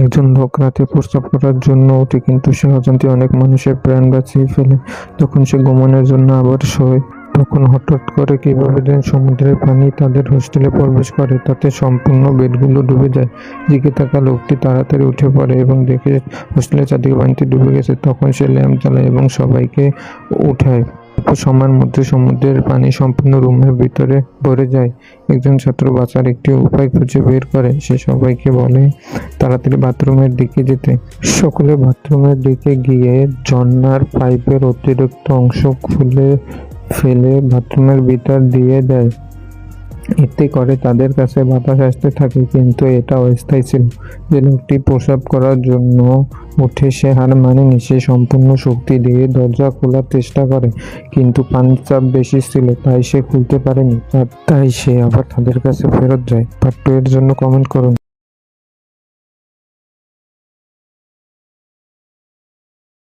একজন লোক রাতে প্রস্রাব করার জন্য ওঠে, কিন্তু সে অজান্তে অনেক মানুষের প্রাণ বাঁচিয়ে ফেলে। তখন সে ঘুমানোর জন্য আবার শোয়। তখন হঠাৎ করে কিভাবে যেন সমুদ্রের পানি তাদের হোস্টেলে প্রবেশ করে, তাতে সম্পূর্ণ বেডগুলো ডুবে যায়। দিকে থাকা লোকটি তাড়াতাড়ি উঠে পড়ে এবং দেখে হোস্টেলের চারদিকে পানিতে ডুবে গেছে। তখন সে ল্যাম্প জ্বালায় এবং সবাইকে উঠায়। অল্প সময়ের মধ্যে সমুদ্রের পানি সম্পূর্ণ রুমের ভিতরে ভরে যায়। একজন ছাত্র বাঁচার একটি উপায় খুঁজে বের করে। সে সবাইকে বলে তাড়াতাড়ি বাথরুমের দিকে যেতে। সকলে বাথরুমের দিকে গিয়ে ঝর্ণার পাইপের অতিরিক্ত অংশ খুলে ফেলে বাথরুমের ভিতর দিয়ে দেয়। এতে করে তাদের কাছে বাতাস আসতে থাকে, কিন্তু এটা অস্থায়ী ছিল। যে লোকটি প্রস্রাব করার জন্য উঠে সে হার মানেনি। সে সম্পূর্ণ শক্তি দিয়ে দরজা খোলার চেষ্টা করে, কিন্তু পানির চাপ বেশি ছিল, তাই সে খুলতে পারেনি। তাই সে আবার তাদের কাছে ফেরত যায়। পার্ট 2 এর জন্য কমেন্ট করুন।